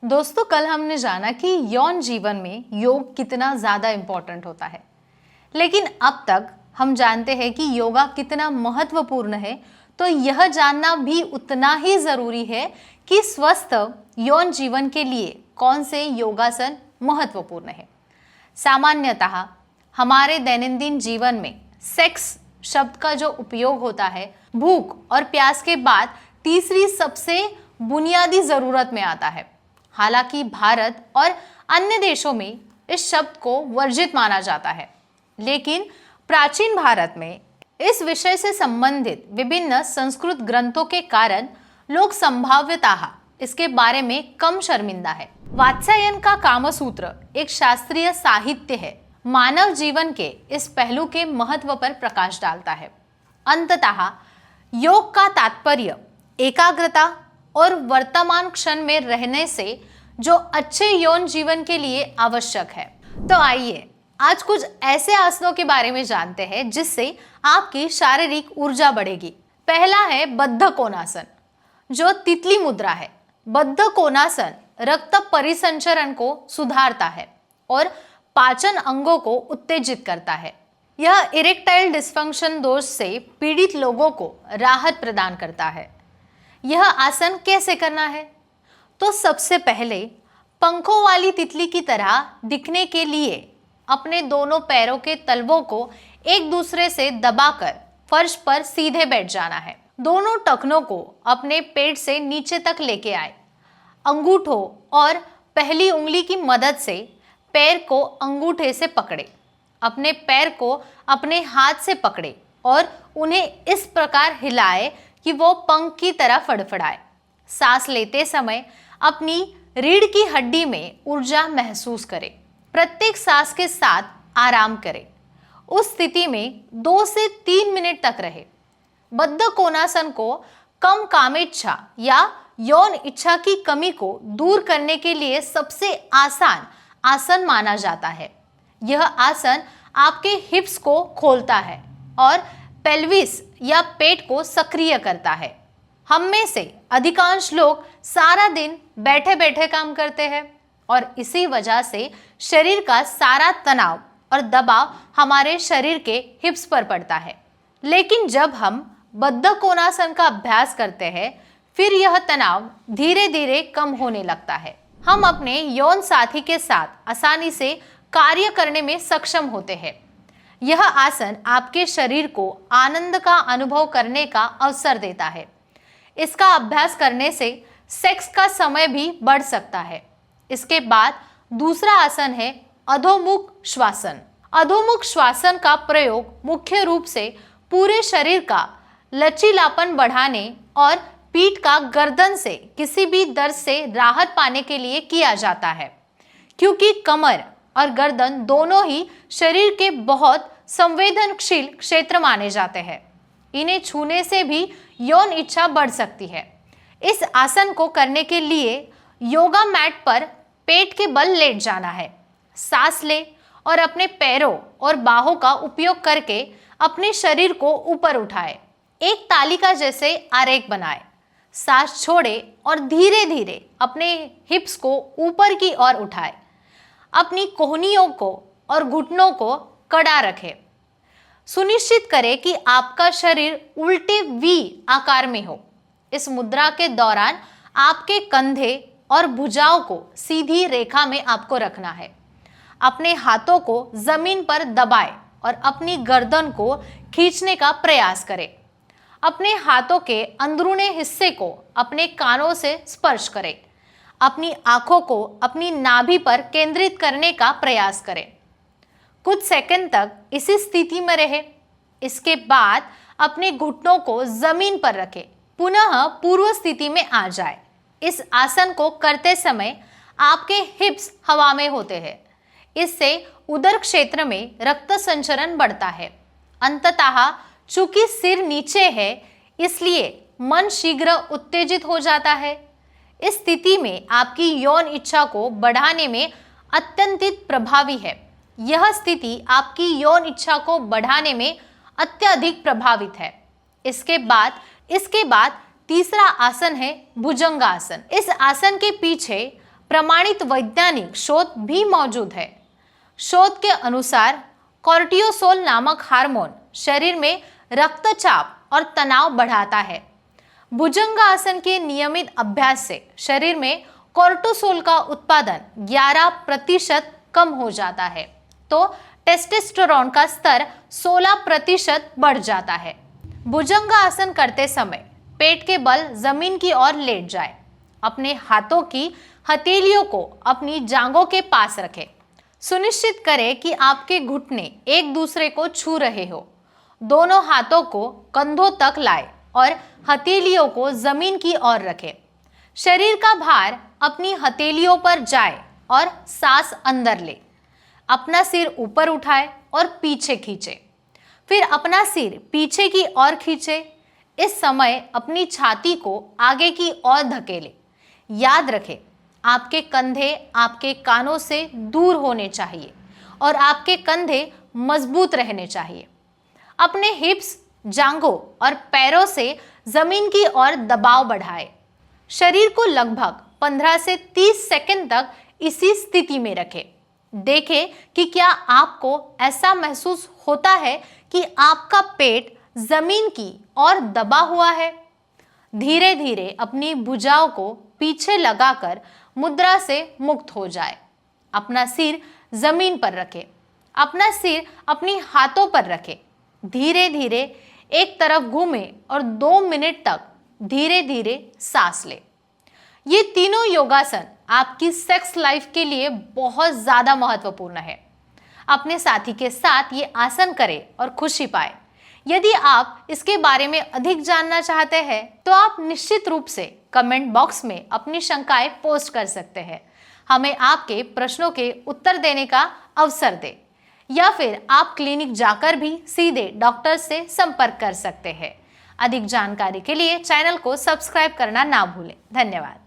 दोस्तों, कल हमने जाना कि यौन जीवन में योग कितना ज़्यादा इम्पोर्टेंट होता है, लेकिन अब तक हम जानते हैं कि योगा कितना महत्वपूर्ण है, तो यह जानना भी उतना ही ज़रूरी है कि स्वस्थ यौन जीवन के लिए कौन से योगासन महत्वपूर्ण है। सामान्यतः हमारे दैनंदिन जीवन में सेक्स शब्द का जो उपयोग होता है, भूख और प्यास के बाद तीसरी सबसे बुनियादी ज़रूरत में आता है। हालांकि भारत और अन्य देशों में इस शब्द को वर्जित माना जाता है, लेकिन प्राचीन भारत में इस विषय से संबंधित विभिन्न संस्कृत ग्रंथों के कारण लोग संभाव्यतः इसके बारे में कम शर्मिंदा है। वात्स्यायन का कामसूत्र एक शास्त्रीय साहित्य है, मानव जीवन के इस पहलू के महत्व पर प्रकाश डालता है। अंततः योग का तात्पर्य एकाग्रता और वर्तमान क्षण में रहने से जो अच्छे यौन जीवन के लिए आवश्यक है। तो आइए आज कुछ ऐसे आसनों के बारे में जानते हैं जिससे आपकी शारीरिक ऊर्जा बढ़ेगी। पहला है बद्ध कोणासन, जो तितली मुद्रा है। बद्ध कोणासन रक्त परिसंचरण को सुधारता है और पाचन अंगों को उत्तेजित करता है। यह इरेक्टाइल डिस्फंक्शन दोष से पीड़ित लोगों को राहत प्रदान करता है। यह आसन कैसे करना है? तो सबसे पहले पंखों वाली तितली की तरह दिखने के लिए अपने दोनों पैरों के तलवों को एक दूसरे से दबाकर फर्श पर सीधे बैठ जाना है। दोनों टखनों को अपने पेट से नीचे तक लेके आए। अंगूठों और पहली उंगली की मदद से पैर को अंगूठे से पकड़े। अपने पैर को अपने हाथ से पकड़े और उन्हें इस प्रकार हिलाए कि वो पंख की तरह फड़फड़ाए। सांस लेते समय अपनी रीढ़ की हड्डी में ऊर्जा महसूस करें। प्रत्येक सांस के साथ आराम करें। उस स्थिति में 2 से 3 मिनट तक रहे। बद्ध कोणासन को कम कामेच्छा या यौन इच्छा की कमी को दूर करने के लिए सबसे आसान आसन माना जाता है। यह आसन आपके हिप्स को खोलता है और पेल्विस या पेट को सक्रिय करता है। हम में से अधिकांश लोग सारा दिन बैठे बैठे काम करते हैं और इसी वजह से शरीर का सारा तनाव और दबाव हमारे शरीर के हिप्स पर पड़ता है। लेकिन जब हम बद्ध कोणासन का अभ्यास करते हैं, फिर यह तनाव धीरे धीरे कम होने लगता है। हम अपने यौन साथी के साथ आसानी से कार्य करने में सक्षम होते हैं। यह आसन आपके शरीर को आनंद का अनुभव करने का अवसर देता है। इसका अभ्यास करने से सेक्स का समय भी बढ़ सकता है। इसके बाद दूसरा आसन है अधोमुख श्वासन। अधोमुख श्वासन का प्रयोग मुख्य रूप से पूरे शरीर का लचीलापन बढ़ाने और पीठ का गर्दन से किसी भी दर्द से राहत पाने के लिए किया जाता है, क्योंकि कमर और गर्दन दोनों ही शरीर के बहुत संवेदनशील क्षेत्र माने जाते हैं। इन्हें छूने से भी यौन इच्छा बढ़ सकती है। इस आसन को करने के लिए योगा मैट पर पेट के बल लेट जाना है। सांस ले और अपने पैरों और बाहों का उपयोग करके अपने शरीर को ऊपर उठाए। एक तालिका जैसे आरेख बनाए। सांस छोड़े और धीरे धीरे अपने हिप्स को ऊपर की ओर उठाए। अपनी कोहनियों को और घुटनों को कड़ा रखें। सुनिश्चित करें कि आपका शरीर उल्टे वी आकार में हो। इस मुद्रा के दौरान आपके कंधे और भुजाओं को सीधी रेखा में आपको रखना है। अपने हाथों को जमीन पर दबाएं और अपनी गर्दन को खींचने का प्रयास करें। अपने हाथों के अंदरूनी हिस्से को अपने कानों से स्पर्श करें। अपनी आंखों को अपनी नाभि पर केंद्रित करने का प्रयास करें। कुछ सेकंड तक इसी स्थिति में रहे। इसके बाद अपने घुटनों को जमीन पर रखें। पुनः पूर्व स्थिति में आ जाए। इस आसन को करते समय आपके हिप्स हवा में होते हैं। इससे उदर क्षेत्र में रक्त संचरण बढ़ता है। अंततः चूंकि सिर नीचे है, इसलिए मन शीघ्र उत्तेजित हो जाता है। इस स्थिति में आपकी यौन इच्छा को बढ़ाने में अत्यंत प्रभावी है। यह स्थिति आपकी यौन इच्छा को बढ़ाने में अत्यधिक प्रभावित है। इसके बाद तीसरा आसन है भुजंगासन। इस आसन के पीछे प्रमाणित वैज्ञानिक शोध भी मौजूद है। शोध के अनुसार कॉर्टिसोल नामक हार्मोन शरीर में रक्तचाप और तनाव बढ़ाता है। भुजंगासन के नियमित अभ्यास से शरीर में कॉर्टिसोल का उत्पादन 11% कम हो जाता है, तो टेस्टोस्टेरोन का स्तर 16% बढ़ जाता है। भुजंगासन करते समय पेट के बल जमीन की ओर लेट जाए। अपने हाथों की हथेलियों को अपनी जांघों के पास रखें। सुनिश्चित करें कि आपके घुटने एक दूसरे को छू रहे हो। दोनों हाथों को कंधों तक लाएं और हथेलियों को जमीन की ओर रखें। शरीर का भार अपनी हथेलियों पर जाए और सांस अंदर ले। अपना सिर ऊपर उठाए और पीछे खींचे। फिर अपना सिर पीछे की ओर खींचे। इस समय अपनी छाती को आगे की ओर धकेले। याद रखें, आपके कंधे आपके कानों से दूर होने चाहिए और आपके कंधे मजबूत रहने चाहिए। अपने हिप्स, जांघों और पैरों से जमीन की ओर दबाव बढ़ाएं। शरीर को लगभग 15 से 30 सेकंड तक इसी स्थिति में रखें। देखें कि क्या आपको ऐसा महसूस होता है कि आपका पेट जमीन की ओर दबा हुआ है। धीरे धीरे अपनी भुजाओं को पीछे लगाकर मुद्रा से मुक्त हो जाए। अपना सिर जमीन पर रखें। अपना सिर अपनी हाथों पर रखें। धीरे धीरे एक तरफ घूमें और 2 मिनट तक धीरे धीरे सांस लें। ये तीनों योगासन आपकी सेक्स लाइफ के लिए बहुत ज्यादा महत्वपूर्ण है। अपने साथी के साथ ये आसन करें और खुशी पाएं। यदि आप इसके बारे में अधिक जानना चाहते हैं तो आप निश्चित रूप से कमेंट बॉक्स में अपनी शंकाएं पोस्ट कर सकते हैं। हमें आपके प्रश्नों के उत्तर देने का अवसर दें, या फिर आप क्लिनिक जाकर भी सीधे डॉक्टर से संपर्क कर सकते हैं। अधिक जानकारी के लिए चैनल को सब्सक्राइब करना ना भूलें। धन्यवाद।